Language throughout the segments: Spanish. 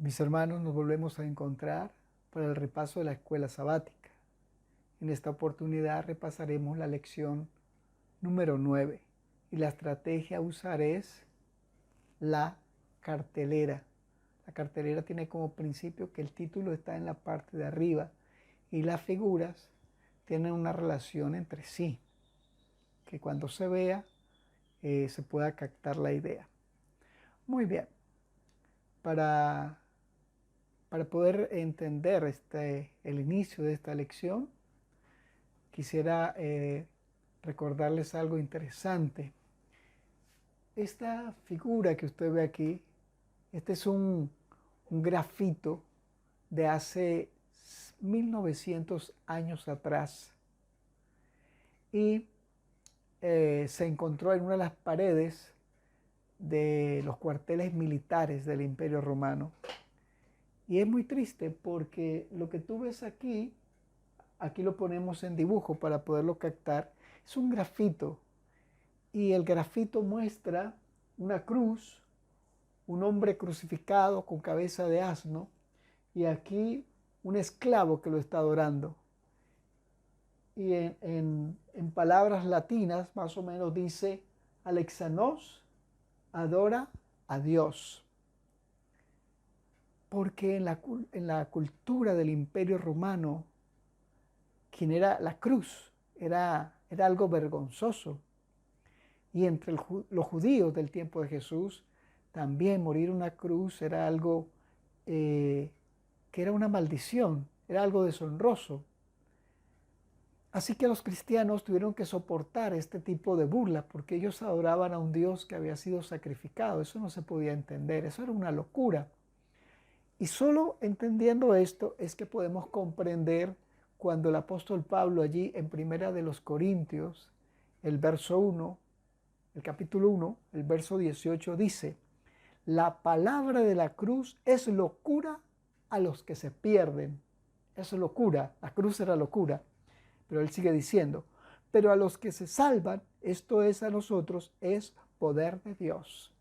Mis hermanos, nos volvemos a encontrar para el repaso de la escuela sabática. En esta oportunidad repasaremos la lección número 9 y la estrategia a usar es la cartelera. La cartelera tiene como principio que el título está en la parte de arriba y las figuras tienen una relación entre sí, que cuando se vea se pueda captar la idea. Muy bien, para poder entender el inicio de esta lección, quisiera recordarles algo interesante. Esta figura que usted ve aquí, este es un grafito de hace 1900 años atrás y se encontró en una de las paredes de los cuarteles militares del Imperio Romano. Y es muy triste porque lo que tú ves aquí lo ponemos en dibujo para poderlo captar, es un grafito. Y el grafito muestra una cruz, un hombre crucificado con cabeza de asno, y aquí un esclavo que lo está adorando. Y en palabras latinas, más o menos dice, Alexanos adora a Dios. Porque en la cultura del Imperio Romano, quien era la cruz, era algo vergonzoso. Y entre los judíos del tiempo de Jesús, también morir en una cruz era algo que era una maldición, era algo deshonroso. Así que los cristianos tuvieron que soportar este tipo de burla porque ellos adoraban a un Dios que había sido sacrificado. Eso no se podía entender, eso era una locura. Y solo entendiendo esto es que podemos comprender cuando el apóstol Pablo allí en Primera de los Corintios, el verso 1, el capítulo 1, el verso 18 dice, la palabra de la cruz es locura a los que se pierden. Es locura, la cruz era locura. Pero él sigue diciendo, pero a los que se salvan, esto es a nosotros, es poder de Dios.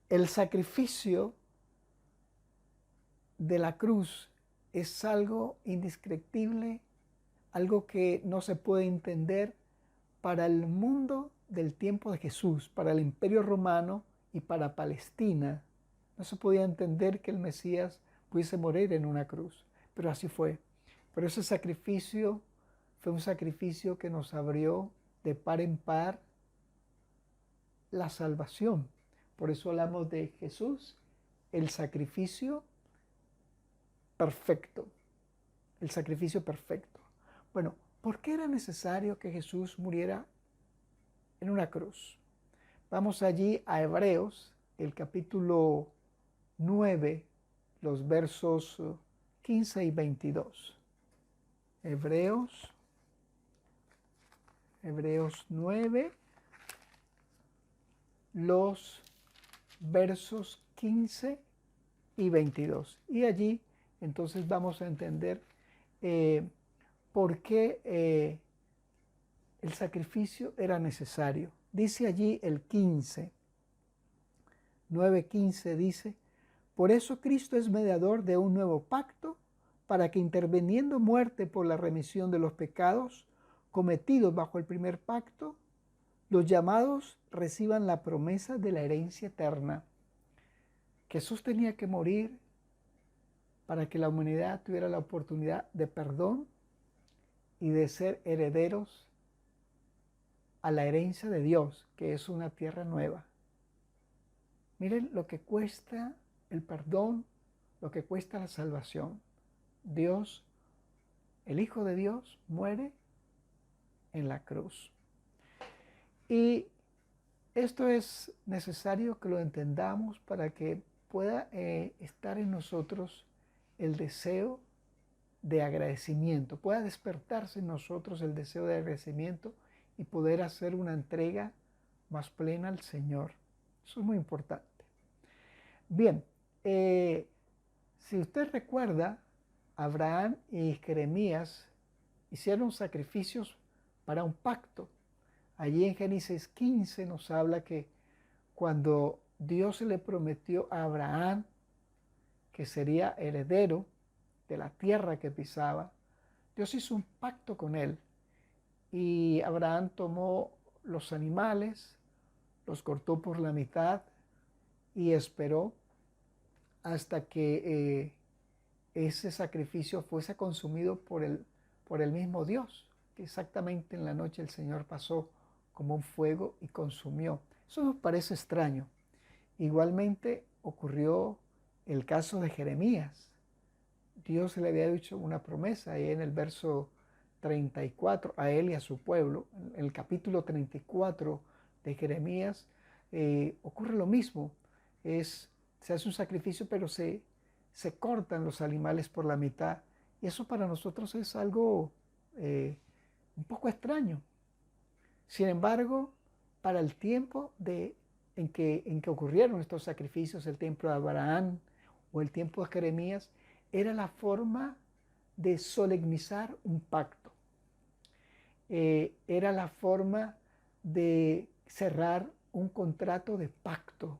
El sacrificio de la cruz es algo indescriptible, algo que no se puede entender para el mundo del tiempo de Jesús, para el Imperio Romano y para Palestina. No se podía entender que el Mesías pudiese morir en una cruz, pero así fue. Pero ese sacrificio fue un sacrificio que nos abrió de par en par la salvación. Por eso hablamos de Jesús, el sacrificio perfecto. El sacrificio perfecto. Bueno, ¿por qué era necesario que Jesús muriera en una cruz? Vamos allí a Hebreos, el capítulo 9, los versos 15 y 22. Hebreos 9, los versos 15 y 22. Y allí entonces vamos a entender por qué el sacrificio era necesario. Dice allí el 15, 9:15 dice, por eso Cristo es mediador de un nuevo pacto, para que interviniendo muerte por la remisión de los pecados cometidos bajo el primer pacto, los llamados reciban la promesa de la herencia eterna. Jesús tenía que morir para que la humanidad tuviera la oportunidad de perdón y de ser herederos a la herencia de Dios, que es una tierra nueva. Miren lo que cuesta el perdón, lo que cuesta la salvación. Dios, el Hijo de Dios, muere en la cruz. Y esto es necesario que lo entendamos para que pueda estar en nosotros el deseo de agradecimiento, pueda despertarse en nosotros el deseo de agradecimiento y poder hacer una entrega más plena al Señor. Eso es muy importante. Bien, si usted recuerda, Abraham y Jeremías hicieron sacrificios para un pacto. Allí en Génesis 15 nos habla que cuando Dios le prometió a Abraham que sería heredero de la tierra que pisaba. Dios hizo un pacto con él y Abraham tomó los animales, los cortó por la mitad y esperó hasta que ese sacrificio fuese consumido por el mismo Dios, que exactamente en la noche el Señor pasó como un fuego y consumió. Eso nos parece extraño. Igualmente ocurrió el caso de Jeremías. Dios le había hecho una promesa ahí en el verso 34 a él y a su pueblo. En el capítulo 34 de Jeremías ocurre lo mismo. Se hace un sacrificio, pero se cortan los animales por la mitad. Y eso para nosotros es algo un poco extraño. Sin embargo, para el tiempo en que ocurrieron estos sacrificios, el tiempo de Abraham o el tiempo de Jeremías, era la forma de solemnizar un pacto. Era la forma de cerrar un contrato de pacto.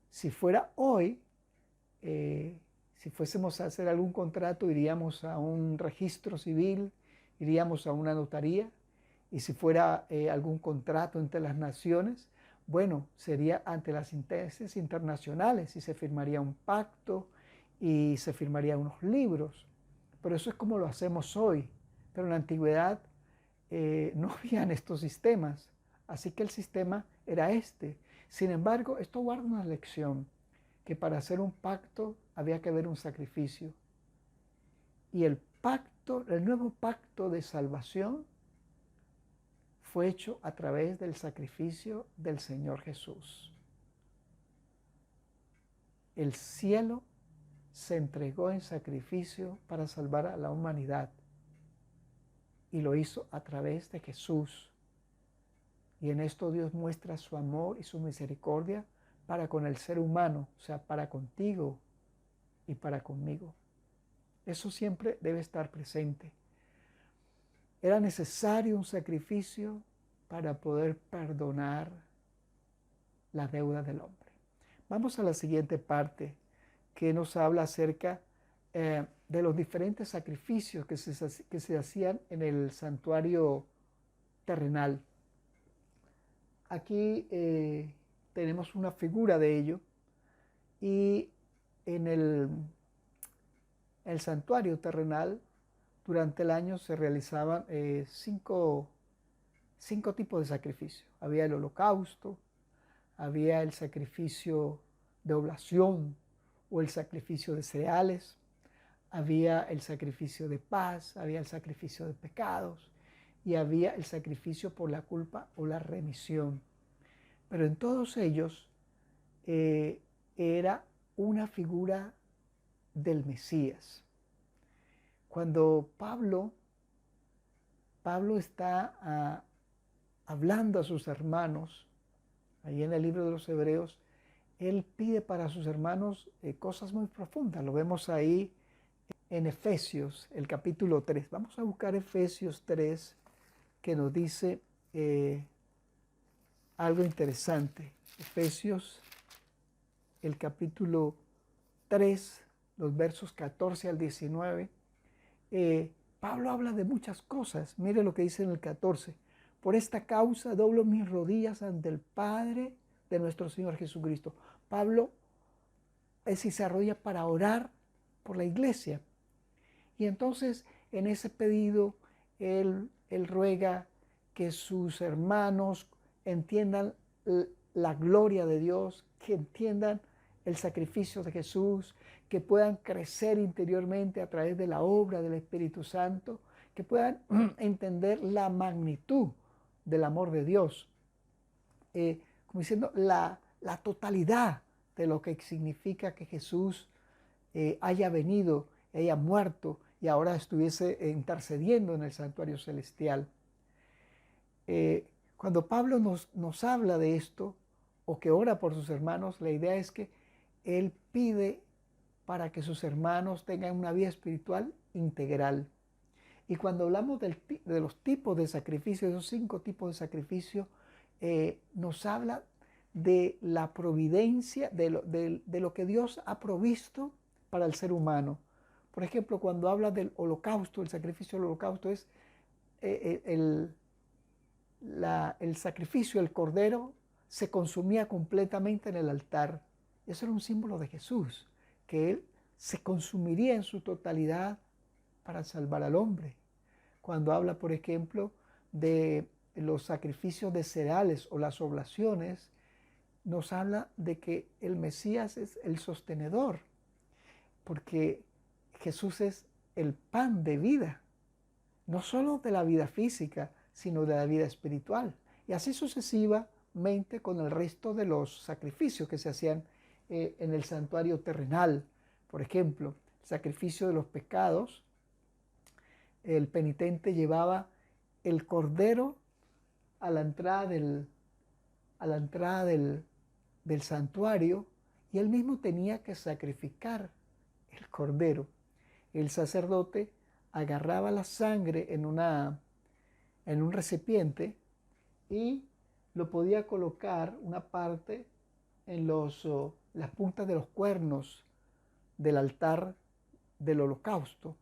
Si fuera hoy, si fuésemos a hacer algún contrato, iríamos a un registro civil, iríamos a una notaría, y si fuera algún contrato entre las naciones, bueno, sería ante las instancias internacionales y se firmaría un pacto y se firmarían unos libros. Pero eso es como lo hacemos hoy. Pero en la antigüedad no habían estos sistemas, así que el sistema era este. Sin embargo, esto guarda una lección, que para hacer un pacto había que haber un sacrificio. Y el nuevo pacto de salvación fue hecho a través del sacrificio del Señor Jesús. El cielo se entregó en sacrificio para salvar a la humanidad y lo hizo a través de Jesús. Y en esto Dios muestra su amor y su misericordia para con el ser humano, o sea, para contigo y para conmigo. Eso siempre debe estar presente. Era necesario un sacrificio para poder perdonar la deuda del hombre. Vamos a la siguiente parte, que nos habla acerca de los diferentes sacrificios que se hacían en el santuario terrenal. Aquí tenemos una figura de ello y en el santuario terrenal durante el año se realizaban cinco tipos de sacrificios. Había el holocausto, había el sacrificio de oblación o el sacrificio de cereales, había el sacrificio de paz, había el sacrificio de pecados y había el sacrificio por la culpa o la remisión. Pero en todos ellos era una figura del Mesías. Cuando Pablo está hablando a sus hermanos, ahí en el libro de los Hebreos, él pide para sus hermanos cosas muy profundas. Lo vemos ahí en Efesios, el capítulo 3. Vamos a buscar Efesios 3, que nos dice algo interesante. Efesios, el capítulo 3, los versos 14 al 19. Pablo habla de muchas cosas. Mire lo que dice en el 14. Por esta causa doblo mis rodillas ante el Padre de nuestro Señor Jesucristo. Pablo se arrodilla para orar por la iglesia. Y entonces en ese pedido él ruega que sus hermanos entiendan la gloria de Dios, que entiendan el sacrificio de Jesús, que puedan crecer interiormente a través de la obra del Espíritu Santo, que puedan entender la magnitud del amor de Dios, como diciendo la totalidad de lo que significa que Jesús haya venido, haya muerto y ahora estuviese intercediendo en el santuario celestial. Cuando Pablo nos habla de esto, o que ora por sus hermanos, la idea es que él pide para que sus hermanos tengan una vida espiritual integral. Y cuando hablamos de los tipos de sacrificio, esos 5 tipos de sacrificio, nos habla de la providencia, de lo que Dios ha provisto para el ser humano. Por ejemplo, cuando habla del holocausto, el sacrificio del holocausto es el sacrificio, el cordero, se consumía completamente en el altar. Eso era un símbolo de Jesús, que Él se consumiría en su totalidad para salvar al hombre. Cuando habla, por ejemplo, de los sacrificios de cereales o las oblaciones, nos habla de que el Mesías es el sostenedor, porque Jesús es el pan de vida, no solo de la vida física, sino de la vida espiritual. Y así sucesivamente con el resto de los sacrificios que se hacían en el santuario terrenal. Por ejemplo, el sacrificio de los pecados, el penitente llevaba el cordero a la entrada del santuario y él mismo tenía que sacrificar el cordero. El sacerdote agarraba la sangre en un recipiente y lo podía colocar una parte en las puntas de los cuernos del altar del holocausto,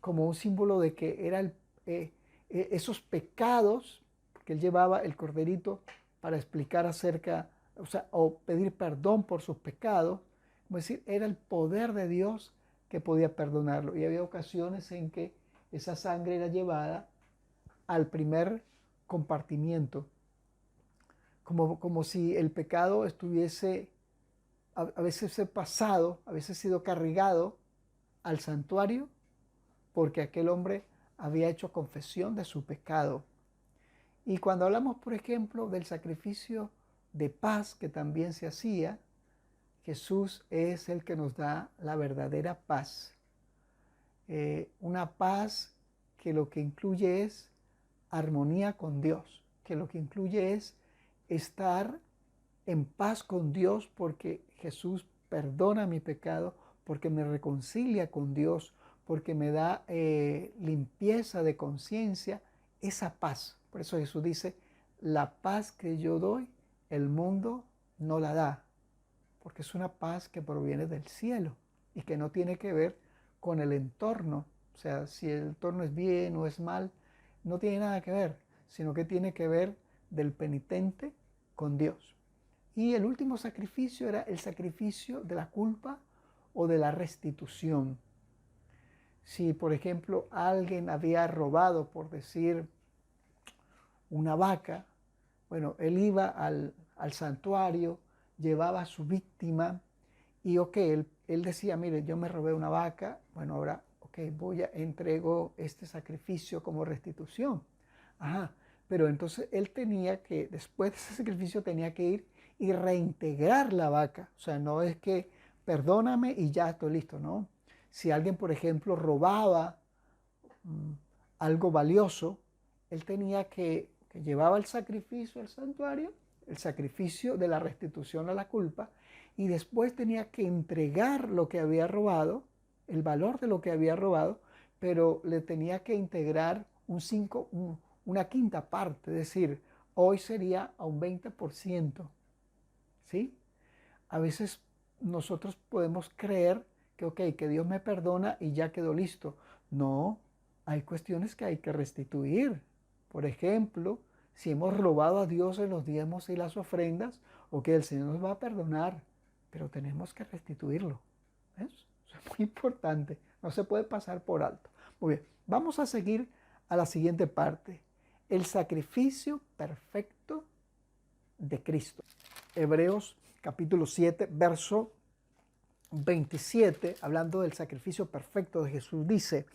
como un símbolo de que eran esos pecados, porque él llevaba el corderito para explicar acerca, o pedir perdón por sus pecados, como decir, era el poder de Dios que podía perdonarlo. Y había ocasiones en que esa sangre era llevada al primer compartimiento, como si el pecado estuviese a veces pasado, a veces sido cargado al santuario, porque aquel hombre había hecho confesión de su pecado. Y cuando hablamos, por ejemplo, del sacrificio de paz que también se hacía, Jesús es el que nos da la verdadera paz. Una paz que lo que incluye es armonía con Dios, que lo que incluye es estar en paz con Dios porque Jesús perdona mi pecado, porque me reconcilia con Dios, porque me da limpieza de conciencia, esa paz. Por eso Jesús dice, la paz que yo doy, el mundo no la da, porque es una paz que proviene del cielo y que no tiene que ver con el entorno. O sea, si el entorno es bien o es mal, no tiene nada que ver, sino que tiene que ver del penitente con Dios. Y el último sacrificio era el sacrificio de la culpa o de la restitución. Si, por ejemplo, alguien había robado, por decir, una vaca, bueno, él iba al santuario, llevaba a su víctima y, él decía, mire, yo me robé una vaca, bueno, ahora, entrego este sacrificio como restitución. Ajá, pero entonces él tenía que, después de ese sacrificio, tenía que ir y reintegrar la vaca. O sea, no es que perdóname y ya estoy listo, ¿no? Si alguien, por ejemplo, robaba algo valioso, él tenía que llevaba el sacrificio al santuario, el sacrificio de la restitución a la culpa, y después tenía que entregar lo que había robado, el valor de lo que había robado, pero le tenía que integrar una quinta parte, es decir, hoy sería a un 20%. ¿Sí? A veces nosotros podemos creer que Dios me perdona y ya quedó listo. No, hay cuestiones que hay que restituir. Por ejemplo, si hemos robado a Dios en los diezmos y las ofrendas, el Señor nos va a perdonar, pero tenemos que restituirlo. ¿Ves? Eso es muy importante, no se puede pasar por alto. Muy bien, vamos a seguir a la siguiente parte, el sacrificio perfecto de Cristo. Hebreos capítulo 7, verso 27, hablando del sacrificio perfecto de Jesús, dice,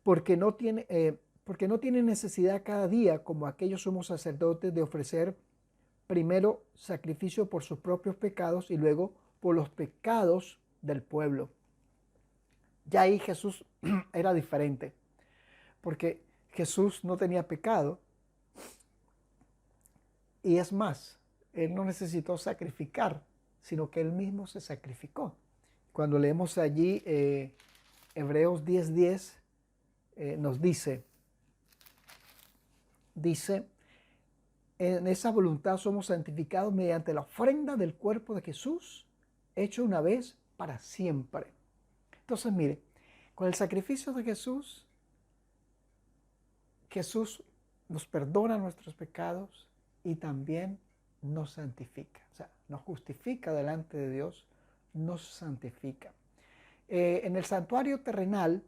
porque no tiene necesidad cada día, como aquellos sumos sacerdotes, de ofrecer primero sacrificio por sus propios pecados y luego por los pecados del pueblo. Ya ahí Jesús era diferente, porque Jesús no tenía pecado, y es más, él no necesitó sacrificar, sino que él mismo se sacrificó. Cuando leemos allí Hebreos 10:10, nos dice, en esa voluntad somos santificados mediante la ofrenda del cuerpo de Jesús, hecho una vez para siempre. Entonces, mire, con el sacrificio de Jesús, Jesús nos perdona nuestros pecados y también nos santifica. O sea, nos justifica delante de Dios, nos santifica. En el santuario terrenal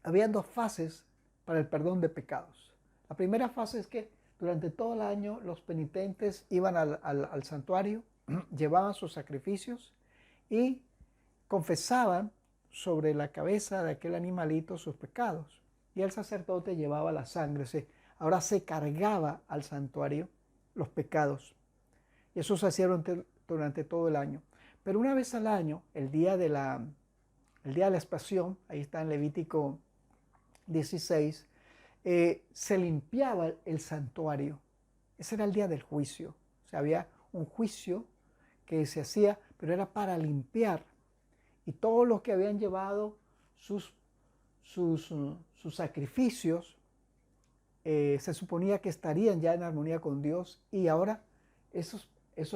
había dos fases para el perdón de pecados. La primera fase es que durante todo el año los penitentes iban al santuario, llevaban sus sacrificios y confesaban sobre la cabeza de aquel animalito sus pecados. Y el sacerdote llevaba la sangre. Ahora se cargaba al santuario los pecados. Y eso se hacía durante todo el año. Pero una vez al año, el día de la expiación, ahí está en Levítico 16, se limpiaba el santuario. Ese era el día del juicio. O sea, había un juicio que se hacía, pero era para limpiar. Y todos los que habían llevado sus sacrificios, se suponía que estarían ya en armonía con Dios. Y ahora esos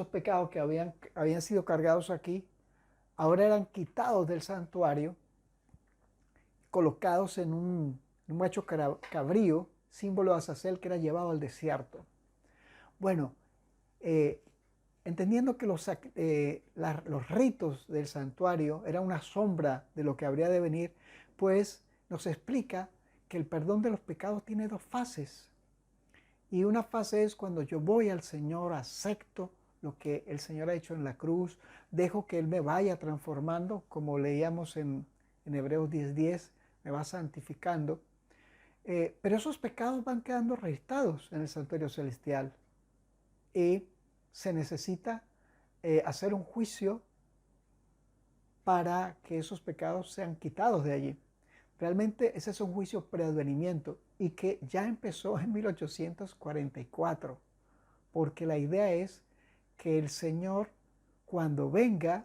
pecados que habían sido cargados aquí, ahora eran quitados del santuario, colocados en un macho cabrío, símbolo de Azazel, que era llevado al desierto. Bueno, entendiendo que los ritos del santuario eran una sombra de lo que habría de venir, pues nos explica que el perdón de los pecados tiene dos fases. Y una fase es cuando yo voy al Señor, acepto lo que el Señor ha hecho en la cruz, dejo que Él me vaya transformando, como leíamos en Hebreos 10:10, me va santificando. Pero esos pecados van quedando registrados en el santuario celestial y se necesita hacer un juicio para que esos pecados sean quitados de allí. Realmente ese es un juicio preadvenimiento y que ya empezó en 1844, porque la idea es que el Señor, cuando venga,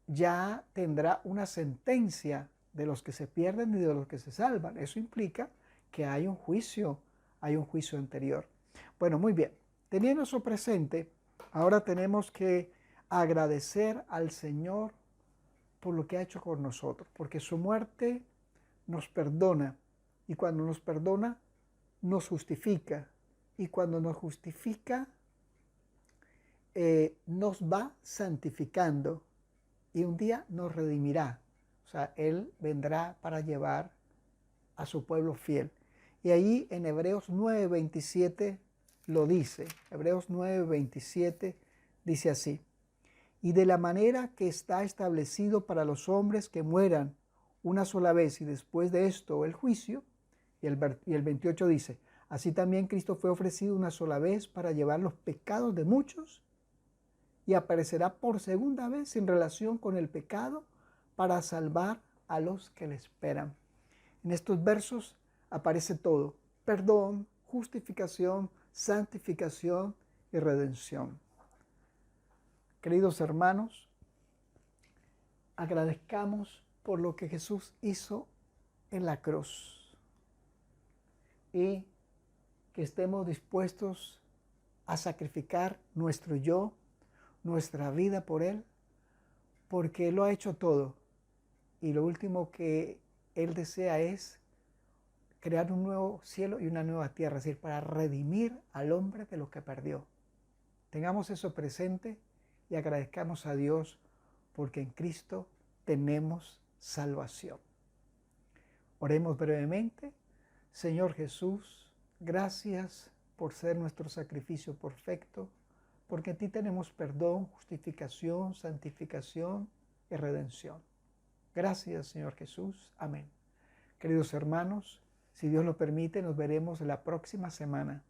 ya tendrá una sentencia de los que se pierden y de los que se salvan. Eso implica que hay un juicio anterior. Bueno, muy bien. Teniendo eso presente, ahora tenemos que agradecer al Señor por lo que ha hecho con nosotros, porque su muerte nos perdona, y cuando nos perdona, nos justifica, y cuando nos justifica, nos va santificando, y un día nos redimirá. O sea, Él vendrá para llevar a su pueblo fiel. Y ahí en Hebreos 9:27 lo dice. Hebreos 9:27 dice así: y de la manera que está establecido para los hombres que mueran una sola vez y después de esto el juicio. Y el 28 dice: así también Cristo fue ofrecido una sola vez para llevar los pecados de muchos y aparecerá por segunda vez en relación con el pecado para salvar a los que le esperan. En estos versos aparece todo: perdón, justificación, santificación y redención. Queridos hermanos, agradezcamos por lo que Jesús hizo en la cruz y que estemos dispuestos a sacrificar nuestro yo, nuestra vida por Él, porque Él lo ha hecho todo y lo último que Él desea es crear un nuevo cielo y una nueva tierra, es decir, para redimir al hombre de lo que perdió. Tengamos eso presente y agradezcamos a Dios porque en Cristo tenemos salvación. Oremos brevemente. Señor Jesús, gracias por ser nuestro sacrificio perfecto, porque en ti tenemos perdón, justificación, santificación y redención. Gracias, Señor Jesús. Amén. Queridos hermanos, si Dios lo permite, nos veremos la próxima semana.